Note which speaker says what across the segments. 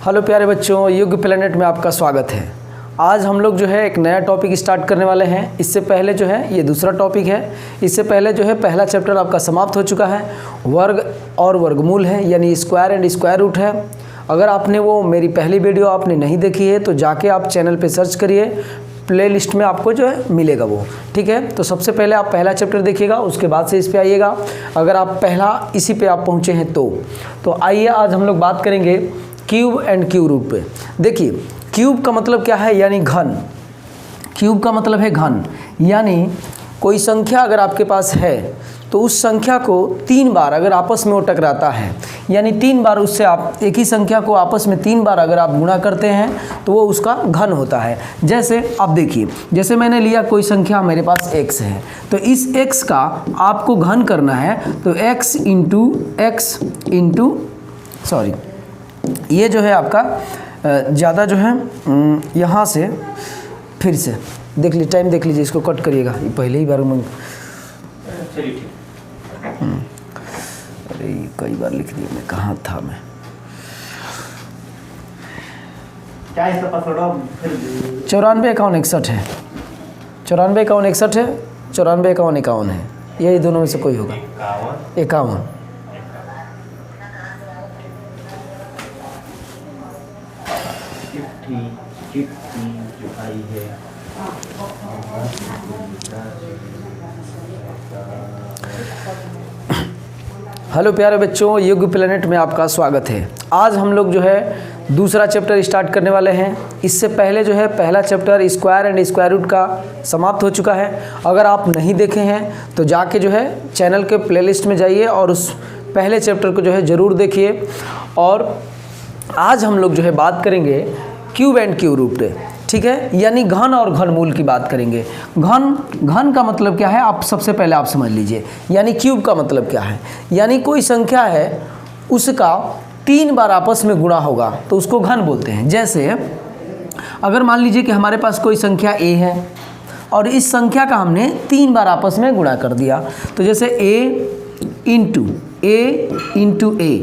Speaker 1: Hello प्यारे बच्चों, युग प्लेनेट में आपका स्वागत है। आज हम लोग जो है एक नया टॉपिक स्टार्ट करने वाले हैं। इससे पहले जो है ये दूसरा टॉपिक है। इससे पहले जो है पहला चैप्टर आपका समाप्त हो चुका है, वर्ग और वर्गमूल है, यानी स्क्वायर एंड स्क्वायर रूट है। अगर आपने वो मेरी पहली वीडियो आपने नहीं देखी है तो जाके आप चैनल पे सर्च करिए, प्लेलिस्ट में आपको जो है मिलेगा वो, ठीक है। तो सबसे पहले आप पहला चैप्टर देखिएगा, उसके बाद से इस पे आइएगा। अगर आप पहला इसी पे आप पहुँचे हैं तो आइए आज हम लोग बात करेंगे क्यूब एंड क्यूब रूट पे। देखिए, क्यूब का मतलब क्या है, यानी घन। क्यूब का मतलब है घन, यानी कोई संख्या अगर आपके पास है तो उस संख्या को 3 बार अगर आपस में वो टकराता है, यानी 3 बार उससे आप एक ही संख्या को आपस में 3 बार अगर आप गुणा करते हैं तो वो उसका घन होता है। जैसे आप देखिए, जैसे मैंने लिया कोई संख्या मेरे पास x है, तो इस x का आपको घन करना है तो x इंटू सॉरी, ये जो है आपका ज़्यादा जो है यहाँ से फिर से देख लीजिए, टाइम देख लीजिए, इसको कट करिएगा, ये पहले ही बार में
Speaker 2: चलिए ठीक।
Speaker 1: अरे कई बार लिख दिया मैं, कहाँ था मैं।
Speaker 2: क्या इसका पासवर्ड फिर
Speaker 1: 94 51 61 है, 94 51 61 है, 94 51 51 है, यही दोनों में से कोई होगा। 51
Speaker 2: जो आई है
Speaker 1: हेलो प्यारे बच्चों, युग प्लेनेट में आपका स्वागत है। आज हम लोग जो है दूसरा चैप्टर स्टार्ट करने वाले हैं। इससे पहले जो है पहला chapter square and square root का समाप्त हो चुका है। अगर आप नहीं देखे हैं तो जाके जो है चैनल के प्लेलिस्ट में जाइए और उस पहले चैप्टर को जो है ज़रूर देखिए। और आज हम लोग जो है बात करेंगे क्यूब एंड क्यूब रूट, ठीक है, यानी घन और घनमूल की बात करेंगे। घन का मतलब क्या है, आप सबसे पहले आप समझ लीजिए। यानी क्यूब का मतलब क्या है, यानी कोई संख्या है उसका 3 बार आपस में गुणा होगा तो उसको घन बोलते हैं। जैसे अगर मान लीजिए कि हमारे पास कोई संख्या a है और इस संख्या का हमने 3 बार आपस में गुणा कर दिया, तो जैसे a इंटू a,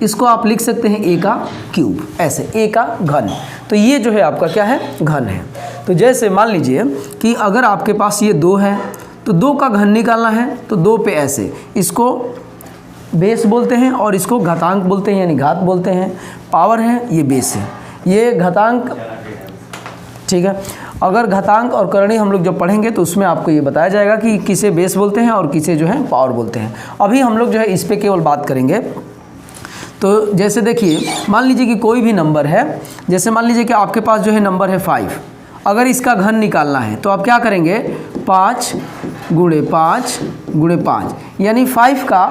Speaker 1: इसको आप लिख सकते हैं a का क्यूब, ऐसे a का घन। तो ये जो है आपका क्या है, घन है। तो जैसे मान लीजिए कि अगर आपके पास ये 2 है तो 2 का घन निकालना है तो 2 पे ऐसे, इसको बेस बोलते हैं और इसको घातांक बोलते हैं, यानी घात बोलते हैं। पावर है, ये बेस है, ये घातांक, ठीक है। अगर घातांक और करणी हम लोग जब पढ़ेंगे तो उसमें आपको ये बताया जाएगा कि किसे बेस बोलते हैं और किसे जो है पावर बोलते हैं। अभी हम लोग जो है इस पर केवल बात करेंगे। तो जैसे देखिए, मान लीजिए कि कोई भी नंबर है, जैसे मान लीजिए कि आपके पास जो है नंबर है 5, अगर इसका घन निकालना है तो आप क्या करेंगे, 5 गुणे 5, यानी 5 का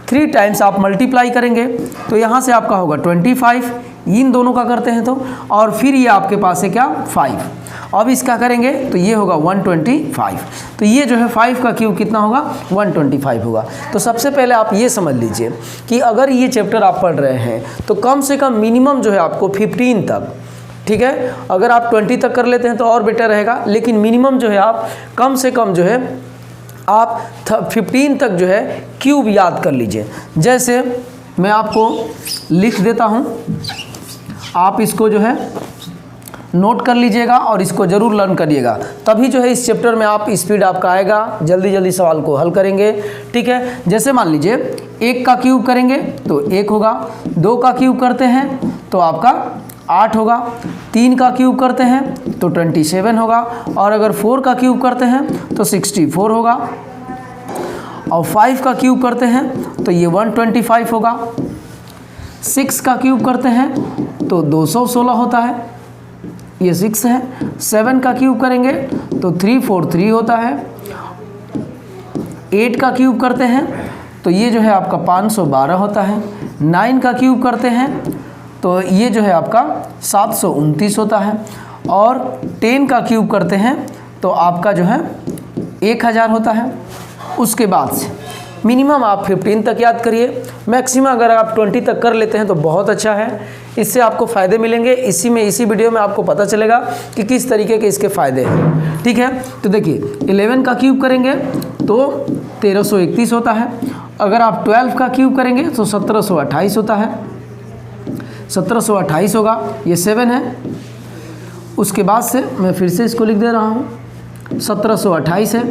Speaker 1: 3 टाइम्स आप मल्टीप्लाई करेंगे तो यहाँ से आपका होगा 25, इन दोनों का करते हैं तो, और फिर ये आपके पास है क्या, 5। अब इसका करेंगे तो ये होगा 125, तो ये जो है 5 का क्यूब कितना होगा, 125 होगा। तो सबसे पहले आप ये समझ लीजिए कि अगर ये चैप्टर आप पढ़ रहे हैं तो कम से कम मिनिमम जो है आपको 15 तक, ठीक है, अगर आप 20 तक कर लेते हैं तो और बेटर रहेगा, लेकिन मिनिमम जो है आप कम से कम जो है आप 15 तक जो है क्यूब याद कर लीजिए। जैसे मैं आपको लिख देता हूँ, आप इसको जो है नोट कर लीजिएगा और इसको ज़रूर लर्न करिएगा, तभी जो है इस चैप्टर में आप स्पीड आपका आएगा, जल्दी जल्दी सवाल को हल करेंगे, ठीक है। जैसे मान लीजिए 1 का क्यूब करेंगे तो 1 होगा, 2 का क्यूब करते हैं तो आपका 8 होगा, 3 का क्यूब करते हैं तो 27 होगा, और अगर 4 का क्यूब करते हैं तो 64 होगा, और 5 का क्यूब करते हैं तो ये 125 होगा, 6 का क्यूब करते हैं तो 216 होता है, ये 6 है। 7 का क्यूब करेंगे तो 343 होता है, 8 का क्यूब करते हैं तो ये जो है आपका 512 होता है, 9 का क्यूब करते हैं तो ये जो है आपका 729 होता है, और 10 का क्यूब करते हैं तो आपका जो है 1000 होता है। उसके बाद से मिनिमम आप 15 तक याद करिए, मैक्सिमम अगर आप 20 तक कर लेते हैं तो बहुत अच्छा है, इससे आपको फ़ायदे मिलेंगे। इसी वीडियो में आपको पता चलेगा कि किस तरीके के इसके फ़ायदे हैं, ठीक है। तो देखिए 11 का क्यूब करेंगे तो 1331 होता है, अगर आप 12 का क्यूब करेंगे तो 1728 होता है, 1728 होगा, ये 7 है। उसके बाद से मैं फिर से इसको लिख दे रहा हूँ, 1728 है।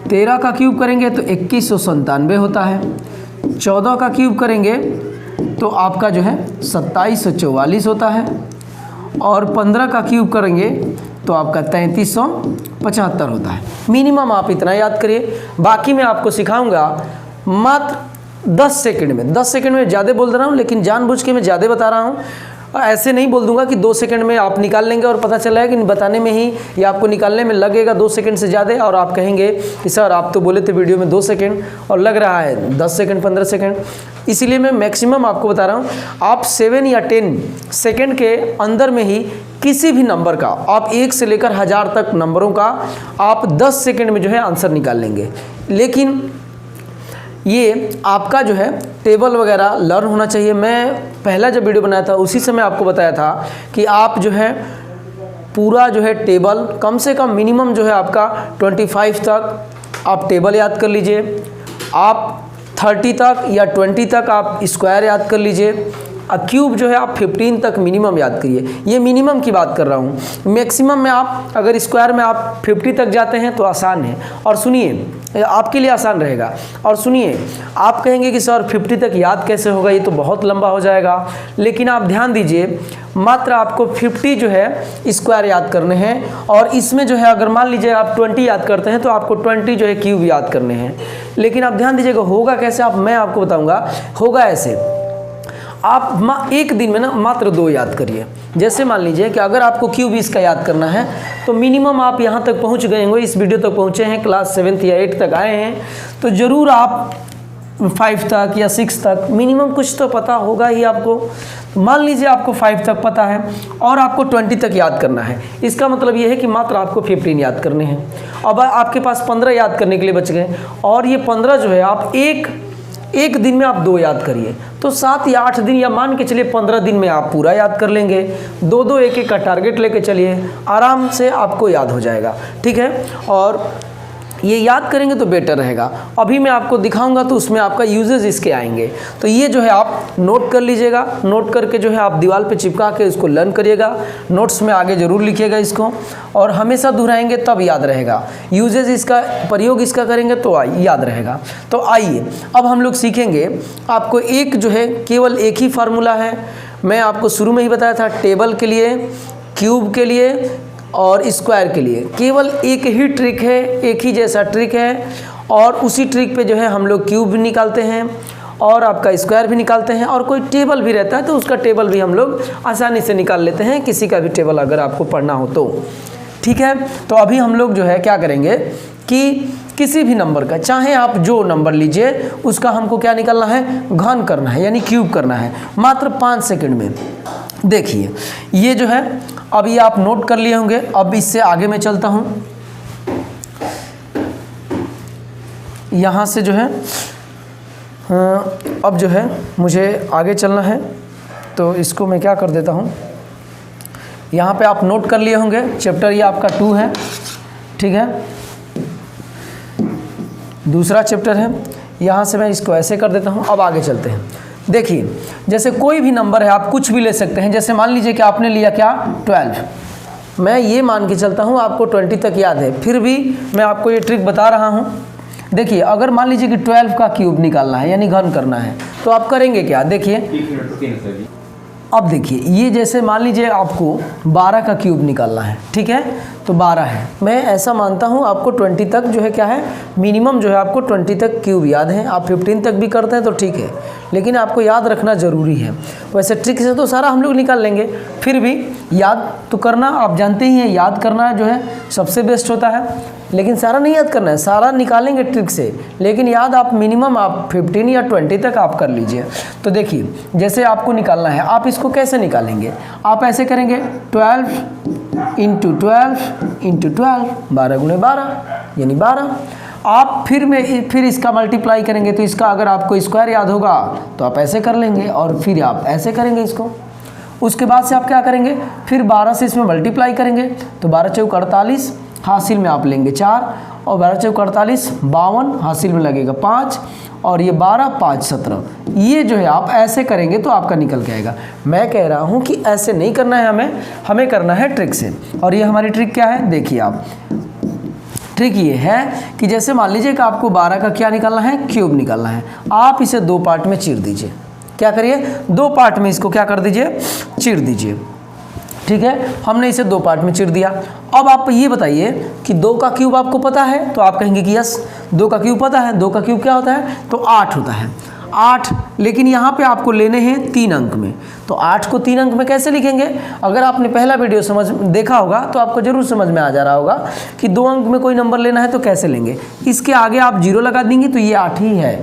Speaker 1: 13 का क्यूब करेंगे तो 2197 होता है। 14 का क्यूब करेंगे तो आपका जो है 2744 होता है। और 15 का क्यूब करेंगे तो आपका 3375 होता है। मिनिमम आप इतना याद करिए, बाकी मैं आपको सिखाऊंगा मात्र 10 सेकंड में। 10 सेकंड में ज़्यादा बोल रहा हूँ, लेकिन जानबूझ के मैं ज़्यादा बता रहा हूँ। ऐसे नहीं बोल दूंगा कि 2 सेकंड में आप निकाल लेंगे और पता चला है कि बताने में ही या आपको निकालने में लगेगा 2 सेकंड से ज़्यादा, और आप कहेंगे कि सर आप तो बोले थे वीडियो में 2 सेकंड और लग रहा है 10 सेकंड 15 सेकंड। इसीलिए मैं मैक्सिमम आपको बता रहा हूँ, आप 7 या 10 सेकंड के अंदर में ही किसी भी नंबर का, आप 1 से लेकर 1000 तक नंबरों का आप 10 सेकंड में जो है आंसर निकाल लेंगे। लेकिन ये आपका जो है टेबल वगैरह लर्न होना चाहिए। मैं पहला जब वीडियो बनाया था उसी समय आपको बताया था कि आप जो है पूरा जो है टेबल कम से कम मिनिमम जो है आपका 25 तक आप टेबल याद कर लीजिए, आप 30 तक या 20 तक आप स्क्वायर याद कर लीजिए, क्यूब जो है आप 15 तक मिनिमम याद करिए। ये मिनिमम की बात कर रहा हूँ। मैक्सिमम में आप अगर स्क्वायर में आप 50 तक जाते हैं तो आसान है। और सुनिए, आपके लिए आसान रहेगा। और सुनिए, आप कहेंगे कि सर 50 तक याद कैसे होगा, ये तो बहुत लंबा हो जाएगा। लेकिन आप ध्यान दीजिए, मात्र आपको 50 जो है स्क्वायर याद करने हैं, और इसमें जो है अगर मान लीजिए आप 20 याद करते हैं तो आपको 20 जो है क्यूब याद करने हैं। लेकिन आप ध्यान दीजिएगा होगा कैसे, मैं आपको बताऊँगा। होगा ऐसे, आप एक दिन में ना मात्र 2 याद करिए। जैसे मान लीजिए कि अगर आपको क्यूब इसका याद करना है तो मिनिमम आप यहाँ तक पहुँच गए होंगे, इस वीडियो तक पहुँचे हैं, क्लास 7 या 8 तक आए हैं, तो ज़रूर आप 5 तक या 6 तक मिनिमम कुछ तो पता होगा ही आपको। मान लीजिए आपको 5 तक पता है और आपको 20 तक याद करना है, इसका मतलब ये है कि मात्र आपको 15 याद करने हैं। अब आपके पास 15 याद करने के लिए बच गए, और ये 15 जो है आप एक दिन में आप 2 याद करिए तो 7 या 8 दिन या मान के चलिए 15 दिन में आप पूरा याद कर लेंगे। 2-2 एक-एक का टारगेट लेके चलिए, आराम से आपको याद हो जाएगा। ठीक है, और ये याद करेंगे तो बेटर रहेगा। अभी मैं आपको दिखाऊंगा तो उसमें आपका यूजेस इसके आएंगे। तो ये जो है आप नोट कर लीजिएगा, नोट करके जो है आप दीवार पे चिपका के इसको लर्न करिएगा। नोट्स में आगे ज़रूर लिखिएगा इसको, और हमेशा दोहराएंगे तब याद रहेगा। यूजेस इसका प्रयोग इसका करेंगे तो याद रहेगा। तो आइए अब हम लोग सीखेंगे। आपको एक जो है केवल एक ही फार्मूला है, मैं आपको शुरू में ही बताया था, टेबल के लिए, क्यूब के लिए और स्क्वायर के लिए केवल एक ही ट्रिक है, एक ही जैसा ट्रिक है। और उसी ट्रिक पे जो है हम लोग क्यूब भी निकालते हैं और आपका स्क्वायर भी निकालते हैं, और कोई टेबल भी रहता है तो उसका टेबल भी हम लोग आसानी से निकाल लेते हैं, किसी का भी टेबल अगर आपको पढ़ना हो तो। ठीक है, तो अभी हम लोग जो है क्या करेंगे कि किसी भी नंबर का, चाहे आप जो नंबर लीजिए, उसका हमको क्या निकालना है, घन करना है, यानी क्यूब करना है, मात्र 5 सेकंड में। देखिए ये जो है अभी आप नोट कर लिए होंगे। अब इससे आगे मैं चलता हूँ, यहाँ से जो है अब जो है मुझे आगे चलना है, तो इसको मैं क्या कर देता हूँ, यहाँ पे आप नोट कर लिए होंगे। चैप्टर ये आपका 2 है, ठीक है, दूसरा चैप्टर है। यहाँ से मैं इसको ऐसे कर देता हूँ। अब आगे चलते हैं। देखिए जैसे कोई भी नंबर है, आप कुछ भी ले सकते हैं। जैसे मान लीजिए कि आपने लिया क्या, 12। मैं ये मान के चलता हूँ आपको 20 तक याद है, फिर भी मैं आपको ये ट्रिक बता रहा हूँ। देखिए अगर मान लीजिए कि 12 का क्यूब निकालना है, यानी घन करना है, तो आप करेंगे क्या, देखिए अब देखिए ये जैसे मान लीजिए आपको 12 का क्यूब निकालना है, ठीक है, तो 12 है। मैं ऐसा मानता हूँ आपको 20 तक जो है क्या है, मिनिमम जो है आपको 20 तक क्यूब याद है। आप 15 तक भी करते हैं तो ठीक है, लेकिन आपको याद रखना ज़रूरी है। वैसे ट्रिक से तो सारा हम लोग निकाल लेंगे, फिर भी याद तो करना, आप जानते ही हैं याद करना जो है सबसे बेस्ट होता है। लेकिन सारा नहीं याद करना है, सारा निकालेंगे ट्रिक से, लेकिन याद आप मिनिमम आप 15 या 20 तक आप कर लीजिए। तो देखिए जैसे आपको निकालना है, आप इसको कैसे निकालेंगे, आप ऐसे करेंगे 12 इंटू 12 12 गुणे 12 यानी 12। आप फिर इसका मल्टीप्लाई करेंगे, तो इसका अगर आपको स्क्वायर याद होगा तो आप ऐसे कर लेंगे, और फिर आप ऐसे करेंगे इसको। उसके बाद से आप क्या करेंगे, फिर 12 से इसमें मल्टीप्लाई करेंगे, तो 12 चौक 48, हासिल में आप लेंगे 4, और 12 चौक 48 52, हासिल में लगेगा 5, और ये 12 5 17, ये जो है आप ऐसे करेंगे तो आपका निकल के आएगा। मैं कह रहा हूँ कि ऐसे नहीं करना है, हमें करना है ट्रिक से। और ये हमारी ट्रिक क्या है, देखिए आप, ट्रिक ये है कि जैसे मान लीजिए कि आपको 12 का क्या निकालना है, क्यूब निकालना है। आप इसे 2 पार्ट में चीर दीजिए। क्या करिए, 2 पार्ट में इसको क्या कर दीजिए, चीर दीजिए। ठीक है, हमने इसे 2 पार्ट में चीर दिया। अब आप ये बताइए कि 2 का क्यूब आपको पता है, तो आप कहेंगे कि यस 2 का क्यूब पता है। 2 का क्यूब क्या होता है, तो 8 होता है, 8। लेकिन यहाँ पे आपको लेने हैं 3 अंक में, तो 8 को 3 अंक में कैसे लिखेंगे? अगर आपने पहला वीडियो देखा होगा तो आपको जरूर समझ में आ जा रहा होगा कि 2 अंक में कोई नंबर लेना है तो कैसे लेंगे। इसके आगे आप 0 लगा देंगे तो ये 8 ही है।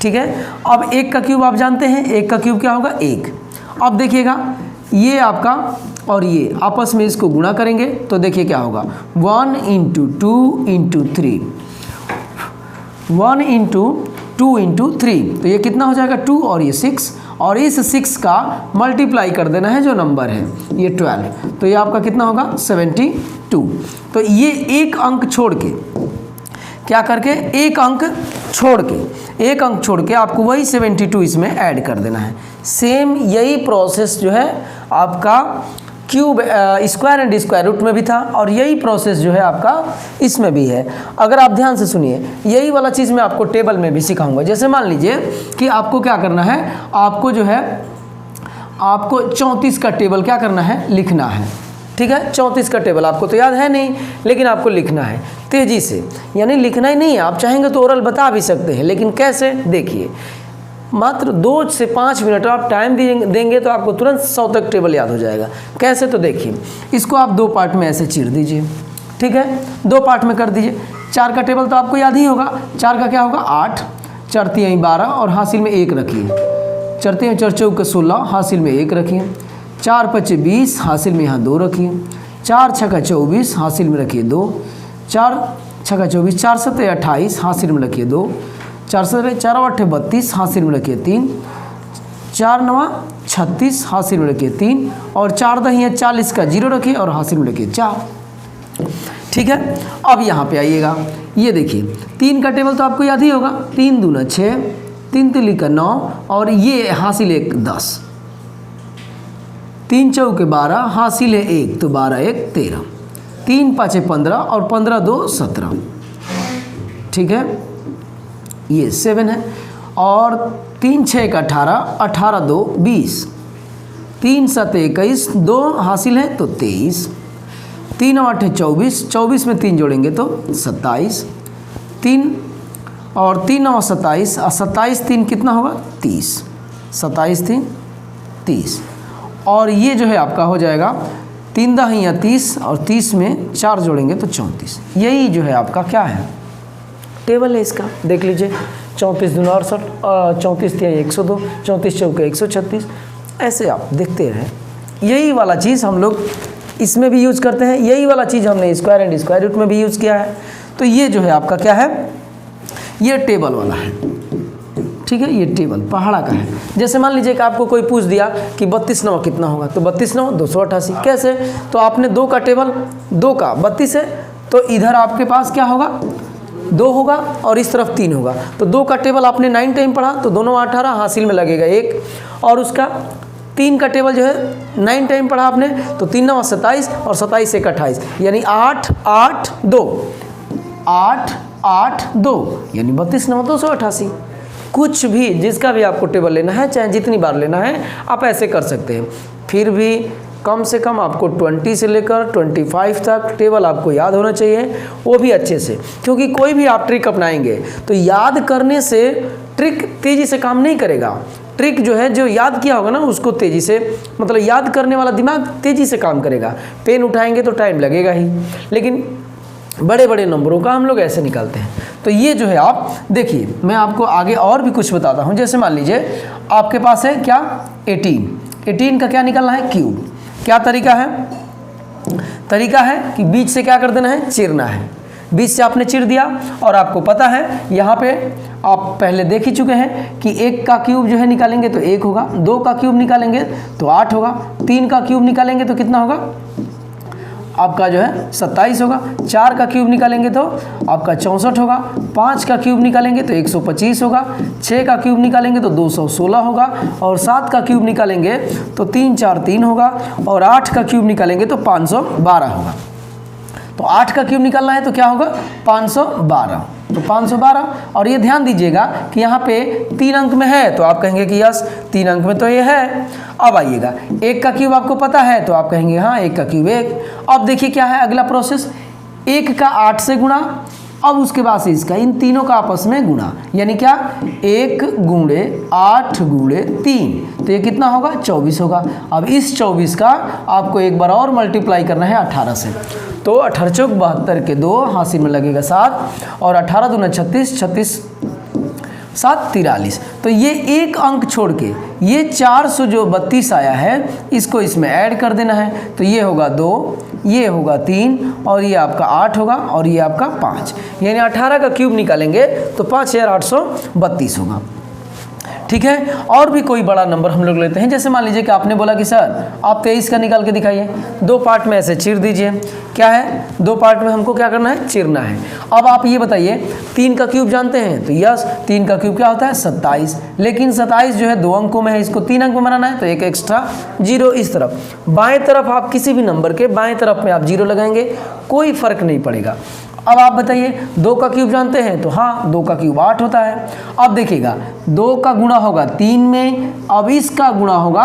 Speaker 1: ठीक है, अब 1 का क्यूब आप जानते हैं, 1 का क्यूब क्या होगा, 1। अब देखिएगा ये आपका और ये आपस में इसको गुणा करेंगे तो देखिए क्या होगा, 1 × 2 × 3, 1 × 2 × 3, तो ये कितना हो जाएगा 2 और ये 6, और इस 6 का मल्टीप्लाई कर देना है जो नंबर है ये 12, तो ये आपका कितना होगा 72। तो ये एक अंक छोड़ के क्या करके, एक अंक छोड़ के आपको वही 72 इसमें ऐड कर देना है। सेम यही प्रोसेस जो है आपका cube square and square root में भी था, और यही प्रोसेस जो है आपका इसमें भी है। अगर आप ध्यान से सुनिए, यही वाला चीज़ मैं आपको टेबल में भी सिखाऊंगा। जैसे मान लीजिए कि आपको क्या करना है, आपको जो है आपको 34 का टेबल क्या करना है, लिखना है। ठीक है, 34 का टेबल आपको तो याद है नहीं, लेकिन आपको लिखना है तेज़ी से, यानी लिखना ही नहीं है, आप चाहेंगे तो ओरल बता भी सकते हैं, लेकिन कैसे, देखिए मात्र 2 से 5 मिनट आप टाइम देंगे तो आपको तुरंत 100 तक टेबल याद हो जाएगा। कैसे, तो देखिए इसको आप 2 पार्ट में ऐसे चीर दीजिए। ठीक है, 2 पार्ट में कर दीजिए। 4 का टेबल तो आपको याद ही होगा, 4 का क्या होगा 8, 4 × 12 और हासिल में 1 रखिए, 4 × 4 = 16, हासिल में 1 रखिए, 4 × 5 = 20, हासिल में यहाँ 2 रखिए, 4 × 6 = 24, हासिल में रखिए 2, 4 × 6 = 24, 4 × 7 = 28, हासिल में रखिए 2, 4 × 8 = 32, हासिल में रखिए 3, 4 × 9 = 36, हासिल में रखिए 3, और 4 × 10 = 40 का 0 रखिए और हासिल में रखिए 4। ठीक है, अब यहाँ पे आइएगा, ये देखिए 3 का टेबल तो आपको याद ही होगा, 3 × 2 = 6, 3 × 3 = 9, और ये हासिल 1 10, 3 × 4 = 12, हासिल है 1, तो 12 × 1 = 13, 3 × 5 = 15 और 15 × 2 = 17। ठीक है, ये 7 है, और 3 × 6 = 18, 18 × 2 = 20, 3 × 7 = 21, 2 हासिल है तो 23, 3 × 8 = 24, 24 में 3 जोड़ेंगे तो 27, 3 और 3 × 9 = 27, और 27 × 3 कितना होगा 30, 27 × 3 = 30, और ये जो है आपका हो जाएगा 3 × 10 = 30, और 30 में 4 जोड़ेंगे तो 34। यही जो है आपका क्या है, टेबल है इसका। देख लीजिए 34 × 2 = 68, 34 × 3 = 102, 34 × 4 = 136, ऐसे आप देखते रहें। यही वाला चीज़ हम लोग इसमें भी यूज़ करते हैं, यही वाला चीज़ हमने स्क्वायर एंड स्क्वायर रूट में भी यूज़ किया है। तो ये जो है आपका क्या है, ये टेबल वाला है। ठीक है, ये टेबल पहाड़ा का है। जैसे मान लीजिए कि आपको कोई पूछ दिया कि 32 9 कितना होगा, तो 32 9 = 288। कैसे, तो आपने 2 का टेबल, 2 का 32 है, तो इधर आपके पास क्या होगा 2 होगा और इस तरफ 3 होगा। तो 2 का टेबल आपने 9 टाइम पढ़ा तो दोनों 18, हासिल में लगेगा 1, और उसका 3 का टेबल जो है 9 टाइम पढ़ा आपने तो 3 × 9 = 27 और 27 × 1 = 28, यानी 8 8 2, 8 8 2, यानी 32 9 = 288। कुछ भी जिसका भी आपको टेबल लेना है, चाहे जितनी बार लेना है आप ऐसे कर सकते हैं। फिर भी कम से कम आपको 20 से लेकर 25 तक टेबल आपको याद होना चाहिए, वो भी अच्छे से, क्योंकि कोई भी आप ट्रिक अपनाएंगे तो याद करने से ट्रिक तेज़ी से काम नहीं करेगा। ट्रिक जो है, जो याद किया होगा ना उसको तेज़ी से, मतलब याद करने वाला दिमाग तेज़ी से काम करेगा। पेन उठाएंगे तो टाइम लगेगा ही, लेकिन बड़े बड़े नंबरों का हम लोग ऐसे निकालते हैं। तो ये जो है आप देखिए, मैं आपको आगे और भी कुछ बताता हूँ। जैसे मान लीजिए आपके पास है क्या 18 का क्या निकालना है क्यूब। क्या तरीका है, तरीका है कि बीच से क्या कर देना है, चीरना है। बीच से आपने चीर दिया, और आपको पता है यहाँ पे आप पहले देख ही चुके हैं कि 1 का क्यूब जो है निकालेंगे तो 1 होगा, 2 का क्यूब निकालेंगे तो 8 होगा, 3 का क्यूब निकालेंगे तो कितना होगा आपका जो है 27 होगा। 4 का क्यूब निकालेंगे तो आपका 64 होगा। 5 का क्यूब निकालेंगे तो 125 होगा। 6 का क्यूब निकालेंगे तो 216 होगा। और 7 का क्यूब निकालेंगे तो 343 होगा। और 8 का क्यूब निकालेंगे तो 512 होगा। तो 8 का क्यूब निकालना है तो क्या होगा 512। तो 512 और ये ध्यान दीजिएगा कि यहाँ पे 3 अंक में है तो आप कहेंगे कि यस 3 अंक में तो ये है। अब आइएगा 1 का क्यूब आपको पता है तो आप कहेंगे हाँ 1 का क्यूब 1। अब देखिए क्या है अगला प्रोसेस, 1 का 8 से गुणा, अब उसके बाद से इसका इन तीनों का आपस में गुणा, यानी क्या 1 गुणे 8 गुणे 3, तो ये कितना होगा 24 होगा। अब इस 24 का आपको एक बार और मल्टीप्लाई करना है 18 से, तो 18 चौक 72 के 2 हासिल में लगेगा 7 और 18 दूना 36, 36 7 43। तो ये एक अंक छोड़ के ये 432 आया है, इसको इसमें ऐड कर देना है। तो ये होगा 2, ये होगा 3 और ये आपका 8 होगा और ये आपका 5, यानी 18 का क्यूब निकालेंगे तो 5832 होगा। ठीक है। और भी कोई बड़ा नंबर हम लोग लेते हैं, जैसे मान लीजिए कि आपने बोला कि सर आप 23 का निकाल के दिखाइए। 2 पार्ट में ऐसे चीर दीजिए। क्या है 2 पार्ट में हमको क्या करना है चीरना है। अब आप ये बताइए 3 का क्यूब जानते हैं तो यस 3 का क्यूब क्या होता है 27, लेकिन 27 जो है 2 अंकों में है, इसको 3 अंक में बनाना है तो एक एक्स्ट्रा 0 इस तरफ। बाएं तरफ आप किसी भी नंबर के बाएं तरफ में आप 0 लगाएंगे, कोई फर्क नहीं पड़ेगा। अब आप बताइए 2 का क्यूब जानते हैं तो हाँ 2 का क्यूब 8 होता है। अब देखिएगा 2 का गुणा होगा 3 में, अब इसका गुणा होगा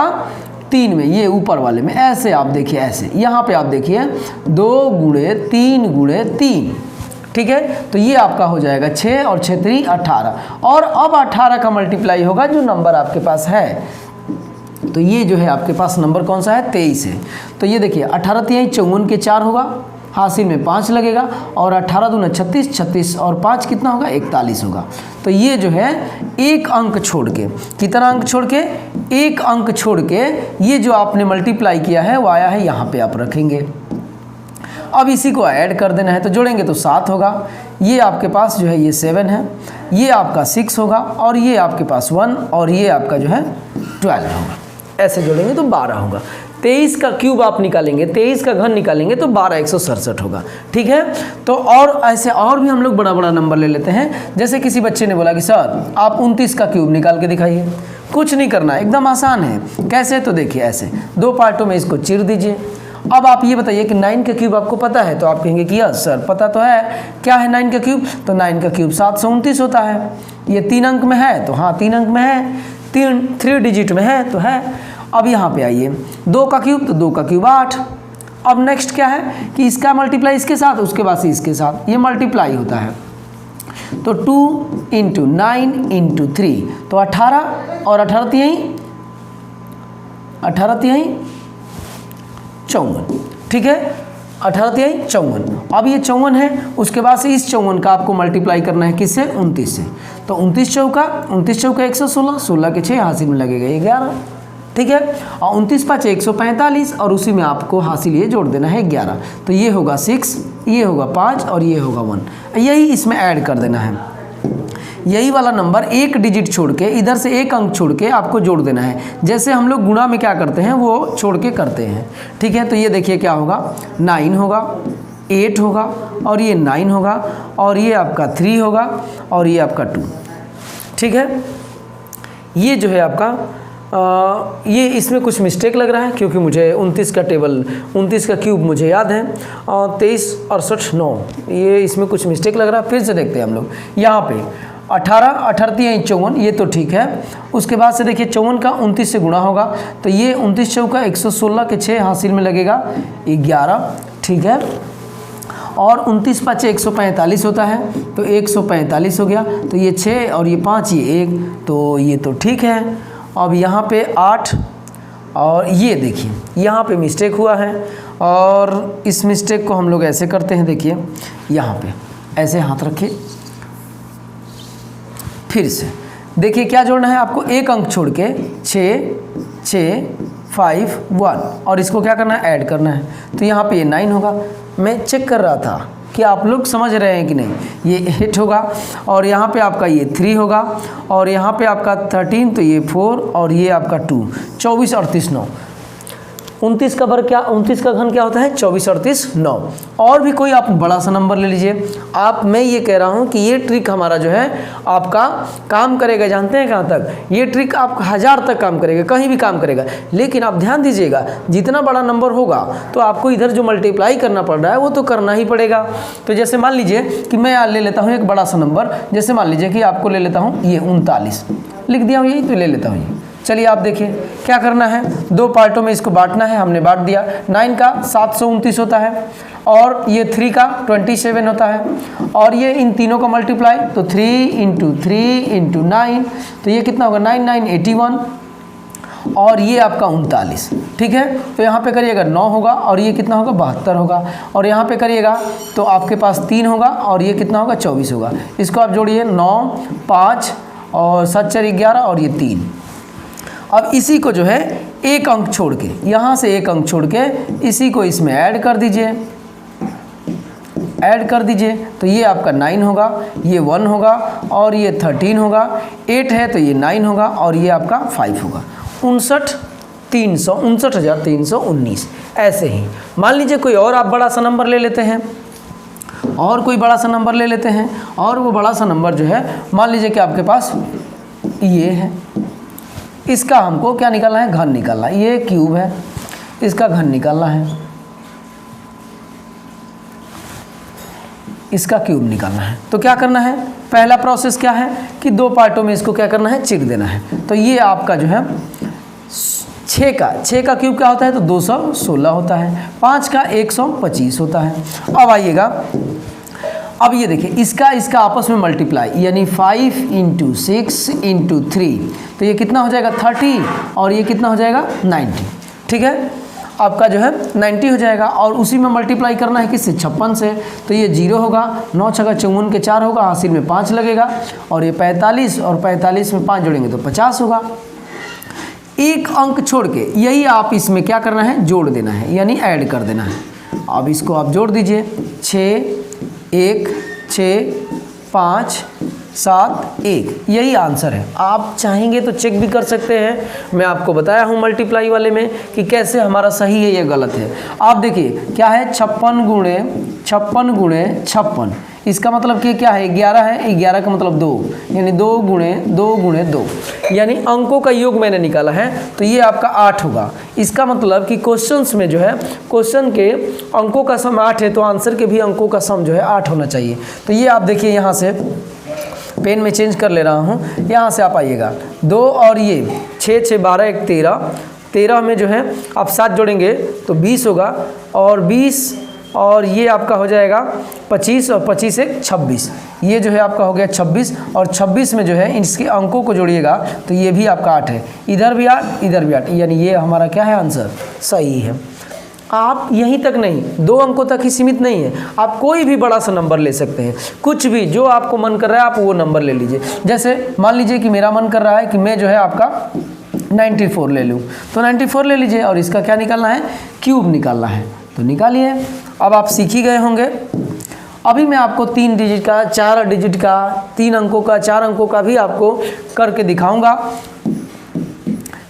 Speaker 1: 3 में, ये ऊपर वाले में ऐसे आप देखिए, ऐसे यहाँ पे आप देखिए 2 गुणे 3 गुणे 3, ठीक है। तो ये आपका हो जाएगा 6 और 6 3 18, और अब 18 का मल्टीप्लाई होगा जो नंबर आपके पास है। तो ये जो है आपके पास नंबर कौन सा है 23 है। तो ये देखिए 18 तिहाई 54 के 4 होगा, हासिल में 5 लगेगा, और 18 दूना 36, 36 और 5 कितना होगा 41 होगा। तो ये जो है एक अंक छोड़ के, कितना अंक छोड़ के, एक अंक छोड़ के ये जो आपने मल्टीप्लाई किया है वो आया है यहाँ पे आप रखेंगे। अब इसी को ऐड कर देना है तो जोड़ेंगे तो 7 होगा, ये आपके पास जो है ये 7 है, ये आपका 6 होगा, और ये आपके पास 1 और ये आपका जो है 12 होगा। ऐसे जोड़ेंगे तो 12 होगा। 23 का क्यूब आप निकालेंगे, 23 का घन निकालेंगे तो 12167 होगा। ठीक है। तो और ऐसे और भी हम लोग बड़ा बड़ा नंबर ले लेते हैं। जैसे किसी बच्चे ने बोला कि सर आप 29 का क्यूब निकाल के दिखाइए। कुछ नहीं करना, एकदम आसान है। कैसे, तो देखिए ऐसे 2 पार्टों में इसको चीर दीजिए। अब आप ये बताइए कि 9 का क्यूब आपको पता है, तो आप कहेंगे कि यस सर पता तो है। क्या है 9 का क्यूब, तो 9 का क्यूब 729 होता है। ये 3 अंक में है तो हाँ 3 अंक में है, 3 डिजिट में है तो है। अब यहाँ पे आइए 2 का क्यूब, तो 2 का क्यूब 8। अब नेक्स्ट क्या है कि इसका मल्टीप्लाई इसके साथ, उसके बाद से इसके साथ ये मल्टीप्लाई होता है। तो 2 इंटू 9 इंटू 3 तो 18, और 18 तिहाई 54, ठीक है 18 तिहाई 54। अब ये 54 है, उसके बाद से इस 54 का आपको मल्टीप्लाई करना है किससे 29 से। तो 29 चौका 116, 16 के 6 हासिल में लगेगा 11, ठीक है। और 29 5 145, और उसी में आपको हासिल ये जोड़ देना है 11। तो ये होगा 6, ये होगा 5 और ये होगा 1, यही इसमें ऐड कर देना है। यही वाला नंबर एक डिजिट छोड़ के, इधर से एक अंक छोड़ के आपको जोड़ देना है। जैसे हम लोग गुणा में क्या करते हैं वो छोड़ के करते हैं, ठीक है। तो ये देखिए क्या होगा 9 होगा, 8 होगा, और ये 9 होगा, और ये आपका 3 होगा, और ये आपका 2, ठीक है। ये जो है आपका ये इसमें कुछ मिस्टेक लग रहा है, क्योंकि मुझे 29 का टेबल 29 का क्यूब मुझे याद है, और 23 68 9, ये इसमें कुछ मिस्टेक लग रहा है। फिर से देखते हैं हम लोग यहाँ पे 18 54, ये तो ठीक है। उसके बाद से देखिए 54 का 29 से गुणा होगा, तो ये 29 चौका 116 के 6 हासिल में लगेगा 11, ठीक है। और 29 5 145 होता है, तो 145 हो गया। तो ये 6 और ये 5 ये 1, तो ये तो ठीक है। अब यहाँ पे 8, और ये देखिए यहाँ पे मिस्टेक हुआ है, और इस मिस्टेक को हम लोग ऐसे करते हैं। देखिए यहाँ पे ऐसे हाथ रखिए, फिर से देखिए क्या जोड़ना है आपको, एक अंक छोड़ के 6 6 5 1, और इसको क्या करना है ऐड करना है। तो यहाँ पे ये 9 होगा। मैं चेक कर रहा था कि आप लोग समझ रहे हैं कि नहीं। ये 8 होगा, और यहाँ पे आपका ये 3 होगा, और यहाँ पे आपका 13, तो ये 4, और ये आपका 2, 24 38 9। 29 का वर्ग क्या, 29 का घन क्या होता है 24, 38, 9। और भी कोई आप बड़ा सा नंबर ले लीजिए। आप, मैं ये कह रहा हूँ कि ये ट्रिक हमारा जो है आपका काम करेगा, जानते हैं कहाँ तक, ये ट्रिक आप 1000 तक काम करेगा, कहीं भी काम करेगा। लेकिन आप ध्यान दीजिएगा, जितना बड़ा नंबर होगा तो आपको इधर जो मल्टीप्लाई करना पड़ रहा है वो तो करना ही पड़ेगा। तो जैसे मान लीजिए कि मैं ले लेता हूँ एक बड़ा सा नंबर, जैसे मान लीजिए कि आपको ले लेता हूँ ये 39 लिख दिया हूँ, यही तो ले लेता हूँ ये। चलिए आप देखिए क्या करना है, 2 पार्टों में इसको बांटना है, हमने बांट दिया। 9 का 729 होता है और ये 3 का 27 होता है, और ये इन तीनों का मल्टीप्लाई तो 3 × 3 × 9, तो ये कितना होगा 9 9 81, और ये आपका 39। ठीक है, तो यहाँ पे करिएगा 9 होगा और ये कितना होगा 72 होगा, और यहाँ पे करिएगा तो आपके पास 3 होगा और ये कितना होगा 24 होगा। इसको आप जोड़िए 9 5 और 7 4 11 और ये 3। अब इसी को जो है एक अंक छोड़ के, यहाँ से एक अंक छोड़ के इसी को इसमें ऐड कर दीजिए, ऐड कर दीजिए तो ये आपका 9 होगा, ये 1 होगा और ये 13 होगा, 8 है तो ये 9 होगा और ये आपका 5 होगा। 59,319। ऐसे ही मान लीजिए कोई और आप बड़ा सा नंबर ले लेते हैं, और कोई बड़ा सा नंबर ले लेते हैं, और वो बड़ा सा नंबर जो है मान लीजिए कि आपके पास ये है, इसका हमको क्या निकालना है, घन निकालना है। ये क्यूब है, इसका घन निकालना है, इसका क्यूब निकालना है। तो क्या करना है, पहला प्रोसेस क्या है कि 2 पार्टों में इसको क्या करना है, चिर देना है। तो ये आपका जो है 6 का क्यूब क्या होता है, तो 216 होता है। 5 का 125 होता है। अब आइएगा, अब ये देखिए इसका आपस में मल्टीप्लाई, यानी 5 × 6 × 3, तो ये कितना हो जाएगा 30 और ये कितना हो जाएगा 90। ठीक है, आपका जो है 90 हो जाएगा, और उसी में मल्टीप्लाई करना है किससे, 56 से, तो ये 0 होगा, 9 × 6 = 54 के 4 होगा, हासिल में 5 लगेगा, और ये 45 और 45 में 5 जोड़ेंगे तो 50 होगा। एक अंक छोड़ के यही आप इसमें क्या करना है, जोड़ देना है, यानी ऐड कर देना है। अब इसको आप जोड़ दीजिए, 6 1 6 5 7 1, यही आंसर है। आप चाहेंगे तो चेक भी कर सकते हैं, मैं आपको बताया हूँ मल्टीप्लाई वाले में कि कैसे हमारा सही है या गलत है। आप देखिए क्या है, 56 × 56, इसका मतलब कि क्या है, 11 है, 11 का मतलब 2, यानी 2 × 2, यानी अंकों का योग मैंने निकाला है, तो ये आपका 8 होगा। इसका मतलब कि क्वेश्चंस में जो है, क्वेश्चन के अंकों का सम 8 है, तो आंसर के भी अंकों का सम जो है 8 होना चाहिए। तो ये आप देखिए, यहाँ से पेन में चेंज कर ले रहा हूँ, यहाँ से आप आइएगा 2 और ये 6 6 12 1 13, 13 में जो है आप 7 जोड़ेंगे तो 20 होगा, और 20 और ये आपका हो जाएगा 25, और 25 1 26, ये जो है आपका हो गया 26, और 26 में जो है इसके अंकों को जोड़िएगा तो ये भी आपका 8 है, इधर भी 8 इधर भी 8, यानी ये हमारा क्या है, आंसर सही है। आप यहीं तक नहीं, 2 अंकों तक ही सीमित नहीं है, आप कोई भी बड़ा सा नंबर ले सकते हैं, कुछ भी जो आपको मन कर रहा है आप वो नंबर ले लीजिए। जैसे मान लीजिए कि मेरा मन कर रहा है कि मैं जो है आपका 94 ले लूँ, तो 94 ले लीजिए, और इसका क्या निकालना है, क्यूब निकालना है, तो निकालिए। अब आप सीख ही गए होंगे। अभी मैं आपको 3 डिजिट का, 4 डिजिट का, 3 अंकों का, 4 अंकों का भी आपको करके दिखाऊंगा।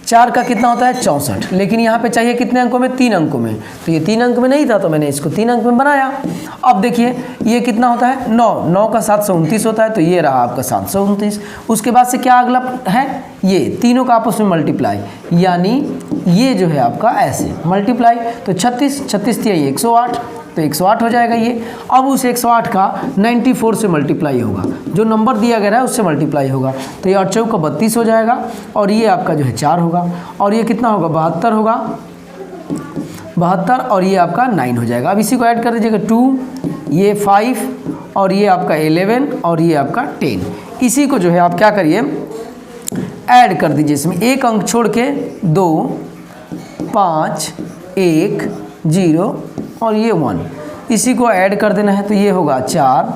Speaker 1: 4 का कितना होता है 64, लेकिन यहाँ पे चाहिए कितने अंकों में, 3 अंकों में, तो ये 3 अंक में नहीं था तो मैंने इसको 3 अंक में बनाया। अब देखिए ये कितना होता है 9 का 729 होता है, तो ये रहा आपका 729। उसके बाद से क्या अगला है, ये तीनों का आपस में मल्टीप्लाई, यानी ये जो है आपका ऐसे मल्टीप्लाई, तो 36 108, तो 108 हो जाएगा ये। अब उस 108 का 94 से मल्टीप्लाई होगा, जो नंबर दिया गया है उससे मल्टीप्लाई होगा, तो ये 8 चौका 32 हो जाएगा, और ये आपका जो है 4 होगा, और ये कितना होगा 72 होगा, 72, और ये आपका 9 हो जाएगा। अब इसी को ऐड कर दीजिएगा 2, ये 5, और ये आपका 11, और ये आपका 10। इसी को जो है आप क्या करिए, ऐड कर दीजिए, इसमें एक अंक छोड़ के 2 5 1 0 और ये 1, इसी को ऐड कर देना है, तो ये होगा 4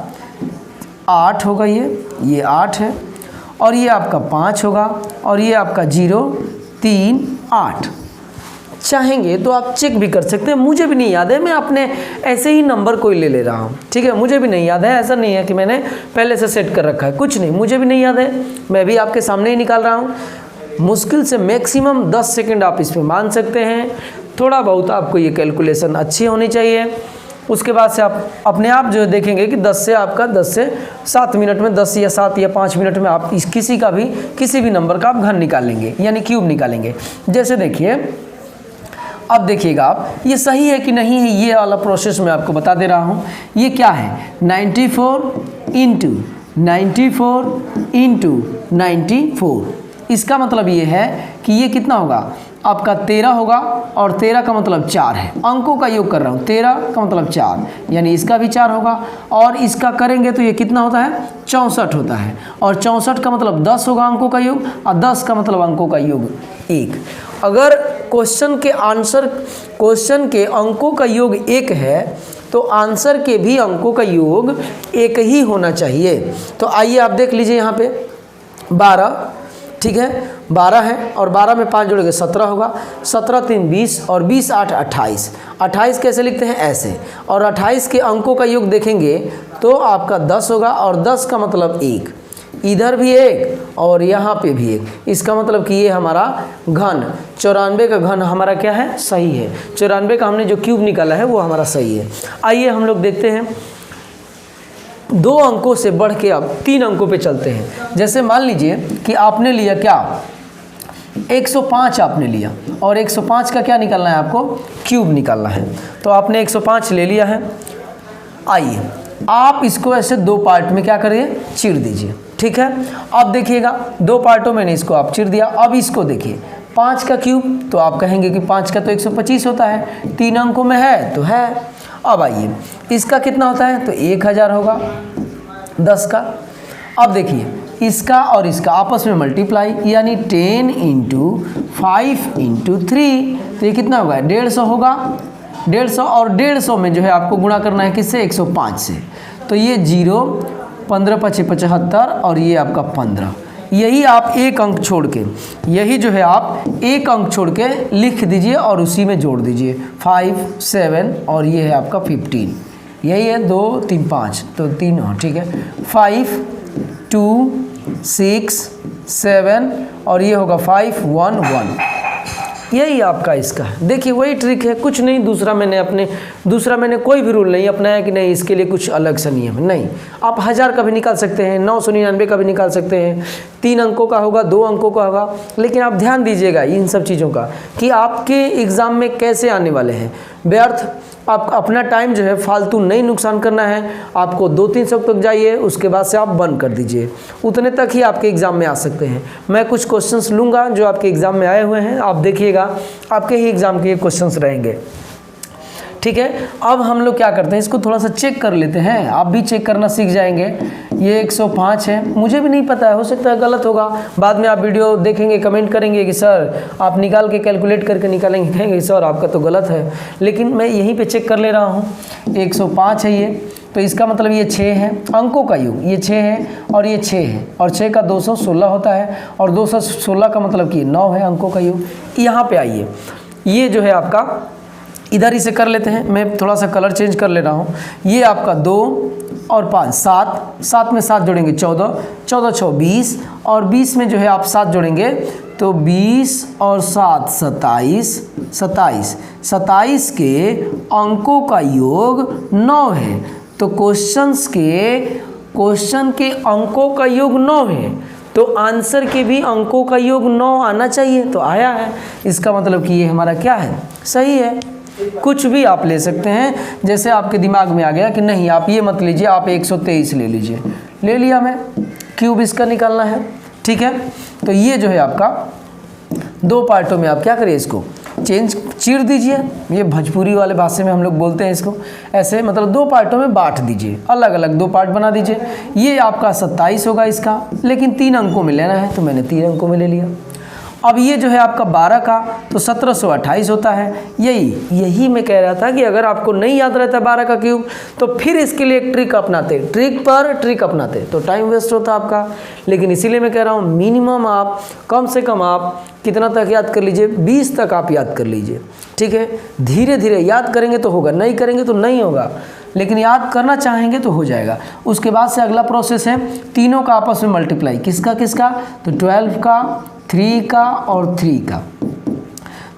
Speaker 1: 8 होगा, ये 8 है, और ये आपका 5 होगा, और ये आपका 0 3 8। चाहेंगे तो आप चेक भी कर सकते हैं, मुझे भी नहीं याद है, मैं अपने ऐसे ही नंबर कोई ले रहा हूँ, ठीक है, मुझे भी नहीं याद है, ऐसा नहीं है कि मैंने पहले से सेट कर रखा है, कुछ नहीं, मुझे भी नहीं याद है, मैं भी आपके सामने ही निकाल रहा हूँ। मुश्किल से मैक्सिमम 10 सेकंड आप इसमें मान सकते हैं। थोड़ा बहुत आपको ये कैलकुलेशन अच्छी होनी चाहिए। उसके बाद से आप अपने आप जो देखेंगे कि 10 से 7 मिनट में, 10 या 7 या 5 मिनट में आप किसी भी नंबर का आप घन निकाल लेंगे, यानी क्यूब निकालेंगे। जैसे देखिए, अब देखिएगा आप ये सही है कि नहीं है, ये वाला प्रोसेस मैं आपको बता दे रहा हूँ। ये क्या है, 94 इंटू 94। इसका मतलब ये है कि ये कितना होगा आपका 13 होगा, और 13 का मतलब 4 है। अंकों का योग कर रहा हूँ, 13 का मतलब 4, यानी इसका भी 4 होगा, और इसका करेंगे तो ये कितना होता है 64 होता है, और 64 का मतलब 10 होगा अंकों का योग, और 10 का मतलब अंकों का योग 1। अगर क्वेश्चन के अंकों का योग 1 है तो आंसर के भी अंकों का योग 1 ही होना चाहिए। तो आइए आप देख लीजिए यहाँ पे 12, ठीक है, 12 है, और 12 में 5 जोड़ेंगे 17 होगा, 17 3 20, और 20 8 28। 28 कैसे लिखते हैं, ऐसे, और 28 के अंकों का योग देखेंगे तो आपका 10 होगा, और 10 का मतलब 1, इधर भी 1 और यहाँ पे भी 1। इसका मतलब कि ये हमारा घन 94 का घन हमारा क्या है, सही है। 94 का हमने जो क्यूब निकाला है वो हमारा सही है। आइए हम लोग देखते हैं 2 अंकों से बढ़ के अब 3 अंकों पे चलते हैं। जैसे मान लीजिए कि आपने लिया क्या, 105 आपने लिया, और 105 का क्या निकालना है आपको, क्यूब निकालना है। तो आपने 105 ले लिया है। आइए आप इसको ऐसे 2 पार्ट में क्या करिए, चीर दीजिए, ठीक है। अब देखिएगा 2 पार्टों में इसको आप चीर दिया। अब इसको देखिए, 5 का क्यूब, तो आप कहेंगे कि 5 का तो 125 होता है, 3 अंकों में है तो है। अब आइए इसका कितना होता है, तो 1000 होगा 10 का। अब देखिए इसका और इसका आपस में मल्टीप्लाई, यानी 10 इंटू 5 इंटू 3, तो ये कितना होगा, 150 होगा। 150, और 150 में जो है आपको गुणा करना है किससे, 105 से। तो ये 0, 15 5 75, और ये आपका 15। यही आप एक अंक छोड़ के, यही जो है आप एक अंक छोड़ के लिख दीजिए और उसी में जोड़ दीजिए 5 7, और ये है आपका 15। यही है 2 3 5, तो 3, हाँ ठीक है, 5 2 6 7, और ये होगा 5 1 1। यही आपका इसका है। देखिए वही ट्रिक है, कुछ नहीं। दूसरा मैंने कोई भी रूल नहीं अपनाया कि नहीं इसके लिए कुछ अलग सा नियम है, नहीं। आप 1000 का भी निकाल सकते हैं, 999 का भी निकाल सकते हैं, 3 अंकों का होगा, 2 अंकों का होगा। लेकिन आप ध्यान दीजिएगा इन सब चीज़ों का कि आपके एग्ज़ाम में कैसे आने वाले हैं। व्यर्थ आप अपना टाइम जो है फालतू नहीं नुकसान करना है। आपको 2-3 सौ तक जाइए, उसके बाद से आप बंद कर दीजिए, उतने तक ही आपके एग्ज़ाम में आ सकते हैं। मैं कुछ क्वेश्चंस लूँगा जो आपके एग्ज़ाम में आए हुए हैं, आप देखिएगा आपके ही एग्ज़ाम के ये क्वेश्चंस रहेंगे, ठीक है। अब हम लोग क्या करते हैं, इसको थोड़ा सा चेक कर लेते हैं, आप भी चेक करना सीख जाएंगे। ये 105 है, मुझे भी नहीं पता है, हो सकता है गलत होगा। बाद में आप वीडियो देखेंगे, कमेंट करेंगे कि सर आप निकाल के कैलकुलेट करके निकालेंगे, कहेंगे सर आपका तो गलत है, लेकिन मैं यहीं पे चेक कर ले रहा हूँ। 105 है ये, तो इसका मतलब ये 6 है, अंकों का योग ये 6 है, और ये 6 है, और 6 का 216 होता है, और 216 का मतलब कि 9 है अंकों का योग। यहाँ पे आइए, ये जो है आपका इधर ही से कर लेते हैं, मैं थोड़ा सा कलर चेंज कर ले रहा हूँ। ये आपका 2 और 5 7 में 7 जोड़ेंगे 14, 14 6 20, और 20 में जो है आप 7 जोड़ेंगे तो 20 और 7 27, 27 के अंकों का योग 9 है। तो क्वेश्चन के अंकों का योग 9 है, तो आंसर के भी अंकों का योग 9 आना चाहिए, तो आया है। इसका मतलब कि ये हमारा क्या है, सही है। कुछ भी आप ले सकते हैं, जैसे आपके दिमाग में आ गया कि नहीं आप ये मत लीजिए, आप 123 ले लीजिए, ले लिया मैं, क्यूब इसका निकालना है, ठीक है। तो ये जो है आपका 2 पार्टों में आप क्या करिए, इसको चीर दीजिए। ये भोजपुरी वाले भाषा में हम लोग बोलते हैं इसको ऐसे, मतलब 2 पार्टों में बांट दीजिए, अलग अलग 2 पार्ट बना दीजिए। ये आपका 27 होगा इसका, लेकिन 3 अंकों में लेना है तो मैंने 3 अंकों में ले लिया। अब ये जो है आपका 12 का तो 1728 होता है। यही मैं कह रहा था कि अगर आपको नहीं याद रहता 12 का क्यूब तो फिर इसके लिए एक ट्रिक अपनाते, ट्रिक अपनाते तो टाइम वेस्ट होता आपका। लेकिन इसीलिए मैं कह रहा हूँ मिनिमम आप कम से कम आप कितना तक याद कर लीजिए, 20 तक आप याद कर लीजिए, ठीक है। धीरे धीरे याद करेंगे तो होगा, नहीं करेंगे तो नहीं होगा। लेकिन याद करना चाहेंगे तो हो जाएगा। उसके बाद से अगला प्रोसेस है तीनों का आपस में मल्टीप्लाई, किसका किसका, तो 12 का, 3 का और 3 का,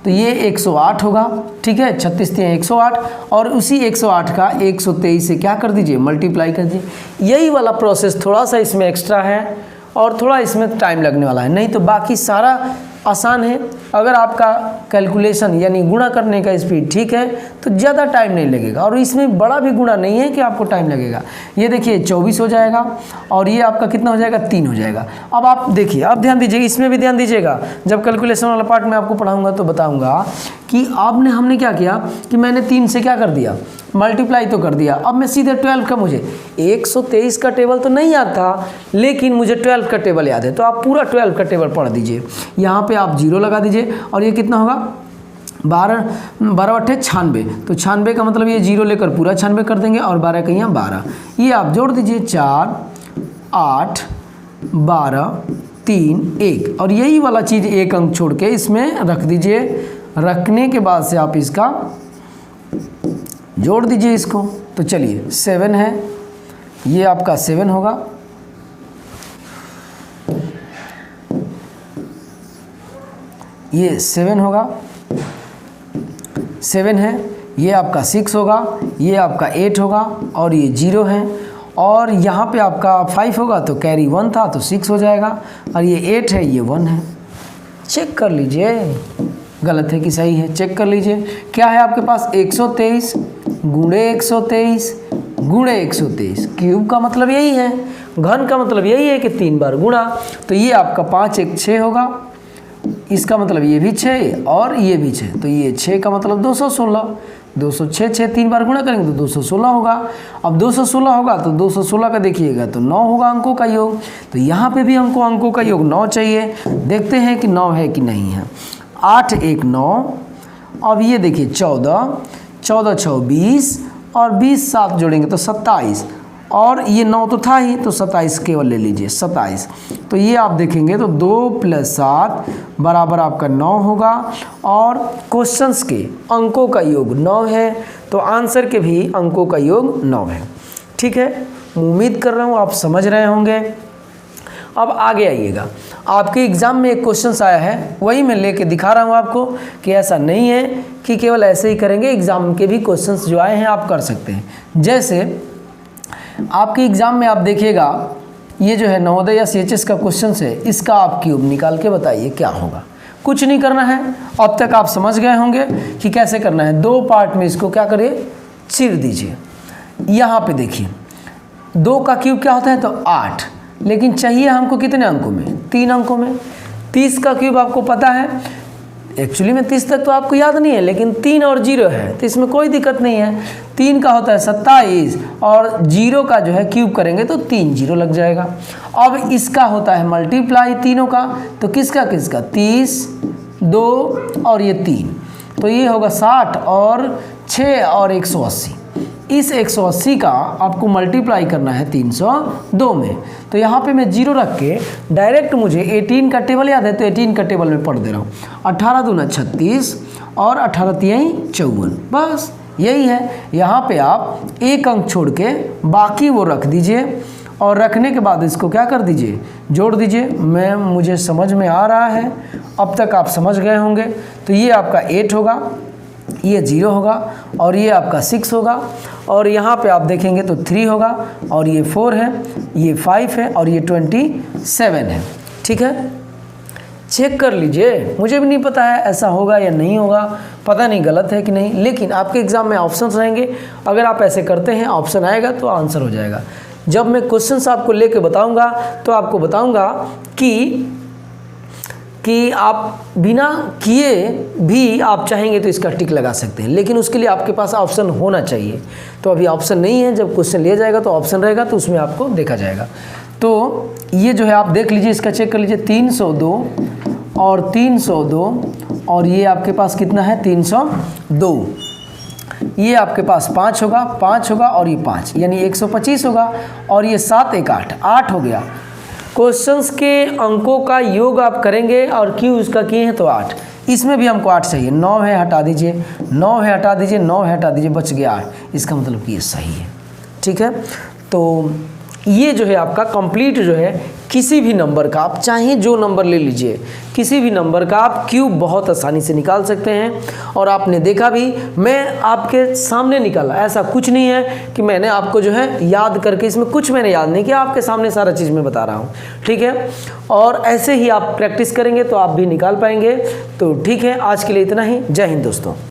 Speaker 1: तो ये 108 होगा। ठीक है, 36 3 108, और उसी 108 का 123 से क्या कर दीजिए, मल्टीप्लाई कर दीजिए। यही वाला प्रोसेस थोड़ा सा इसमें एक्स्ट्रा है और थोड़ा इसमें टाइम लगने वाला है, नहीं तो बाकी सारा आसान है। अगर आपका कैलकुलेशन यानी गुणा करने का स्पीड ठीक है तो ज़्यादा टाइम नहीं लगेगा, और इसमें बड़ा भी गुणा नहीं है कि आपको टाइम लगेगा। ये देखिए 24 हो जाएगा और ये आपका कितना हो जाएगा, 3 हो जाएगा। अब आप देखिए, अब ध्यान दीजिए, इसमें भी ध्यान दीजिएगा, जब कैलकुलेशन वाला पार्ट में आपको पढ़ाऊंगा तो बताऊंगा कि हमने क्या किया कि मैंने 3 से क्या कर दिया, मल्टीप्लाई तो कर दिया। अब मैं सीधे 12 का, मुझे 123 का टेबल तो नहीं याद था लेकिन मुझे 12 का टेबल याद है, तो आप पूरा 12 का टेबल पढ़ दीजिए। यहाँ पे आप 0 लगा दीजिए और ये कितना होगा, 12 8 96, तो 96 का मतलब ये 0 लेकर पूरा 96 कर देंगे, और 12 का यहाँ 12, ये आप जोड़ दीजिए, 4 8 12 3 1, और यही वाला चीज़ एक अंक छोड़ के इसमें रख दीजिए। रखने के बाद से आप इसका जोड़ दीजिए इसको, तो चलिए 7 है, ये आपका 7 होगा, ये 7 होगा, 7 है, ये आपका 6 होगा, ये आपका 8 होगा, और ये 0 है, और यहाँ पे आपका 5 होगा तो कैरी 1 था तो 6 हो जाएगा, और ये 8 है, ये 1 है। चेक कर लीजिए गलत है कि सही है, चेक कर लीजिए। क्या है आपके पास, 123 गुणे 123 गुणे 123, क्यूब का मतलब यही है, घन का मतलब यही है कि 3 बार गुणा, तो ये आपका 5 1 6 होगा, इसका मतलब ये भी 6 और ये भी 6, तो ये 6 का मतलब 216, 206 6 3 बार गुणा करेंगे तो 216 होगा। अब 216 होगा तो 216 का देखिएगा तो 9 होगा अंकों का योग, तो यहाँ पे भी हमको अंकों का योग 9 चाहिए। देखते हैं कि 9 है कि नहीं है। 8 1 9, अब ये देखिए 14 14 6 20, और 20 7 जोड़ेंगे तो 27, और ये 9 तो था ही तो 27 केवल ले लीजिए, 27, तो ये आप देखेंगे तो 2 + 7 बराबर आपका 9 होगा, और क्वेश्चंस के अंकों का योग 9 है, तो आंसर के भी अंकों का योग 9 है। ठीक है, उम्मीद कर रहा हूँ आप समझ रहे होंगे। अब आगे आइएगा, आपके एग्ज़ाम में एक क्वेश्चन आया है, वही मैं लेके दिखा रहा हूँ आपको कि ऐसा नहीं है कि केवल ऐसे ही करेंगे, एग्ज़ाम के भी क्वेश्चंस जो आए हैं आप कर सकते हैं। जैसे आपके एग्ज़ाम में आप देखिएगा, ये जो है नवोदय या CHS का क्वेश्चन है, इसका आप क्यूब निकाल के बताइए क्या होगा। कुछ नहीं करना है, अब तक आप समझ गए होंगे कि कैसे करना है। 2 पार्ट में इसको क्या करिए, चीर दीजिए। यहाँ पे देखिए 2 का क्यूब क्या होता है, तो 8, लेकिन चाहिए हमको कितने अंकों में, 3 अंकों में। 30 का क्यूब आपको पता है, एक्चुअली में 30 तक तो आपको याद नहीं है, लेकिन 3 और 0 है तो इसमें कोई दिक्कत नहीं है। 3 का होता है 27, और 0 का जो है क्यूब करेंगे तो 3 0 लग जाएगा। अब इसका होता है मल्टीप्लाई तीनों का, तो किसका किसका, 30 2 और ये 3, तो ये होगा 60 और 6 और 180। इस 180 का आपको मल्टीप्लाई करना है 302 में, तो यहाँ पे मैं 0 रख के डायरेक्ट, मुझे 18 का टेबल याद है तो 18 का टेबल में पढ़ दे रहा हूँ। 18 दूना 36 और 18 तिहाई 54, बस यही है। यहाँ पे आप एक अंक छोड़ के बाकी वो रख दीजिए, और रखने के बाद इसको क्या कर दीजिए, जोड़ दीजिए। मुझे समझ में आ रहा है, अब तक आप समझ गए होंगे। तो ये आपका 8 होगा, ये 0 होगा, और ये आपका 6 होगा, और यहाँ पे आप देखेंगे तो 3 होगा, और ये 4 है, ये 5 है, और ये 27 है। ठीक है, चेक कर लीजिए। मुझे भी नहीं पता है ऐसा होगा या नहीं होगा, पता नहीं गलत है कि नहीं, लेकिन आपके एग्ज़ाम में ऑप्शंस रहेंगे, अगर आप ऐसे करते हैं ऑप्शन आएगा तो आंसर हो जाएगा। जब मैं क्वेश्चंस आपको लेके बताऊंगा तो आपको बताऊंगा कि आप बिना किए भी आप चाहेंगे तो इसका टिक लगा सकते हैं, लेकिन उसके लिए आपके पास ऑप्शन होना चाहिए। तो अभी ऑप्शन नहीं है, जब क्वेश्चन लिया जाएगा तो ऑप्शन रहेगा, तो उसमें आपको देखा जाएगा। तो ये जो है आप देख लीजिए, इसका चेक कर लीजिए, 302 और 302, और ये आपके पास कितना है, 302। ये आपके पास 5 होगा, 5 होगा, और ये 5 यानी 125 होगा, और ये 7 1 8 8 हो गया। क्वेश्चंस के अंकों का योग आप करेंगे, और क्यों उसका किए हैं तो 8, इसमें भी हमको 8 चाहिए, 9 है हटा दीजिए, 9 है हटा दीजिए, 9 है हटा दीजिए, बच गया 8। इसका मतलब कि ये सही है। ठीक है, तो ये जो है आपका कंप्लीट जो है किसी भी नंबर का, आप चाहे जो नंबर ले लीजिए, किसी भी नंबर का आप क्यूब बहुत आसानी से निकाल सकते हैं। और आपने देखा भी, मैं आपके सामने निकाला, ऐसा कुछ नहीं है कि मैंने आपको जो है याद करके, इसमें कुछ मैंने याद नहीं किया, आपके सामने सारा चीज़ मैं बता रहा हूँ। ठीक है, और ऐसे ही आप प्रैक्टिस करेंगे तो आप भी निकाल पाएंगे। तो ठीक है, आज के लिए इतना ही। जय हिंद दोस्तों।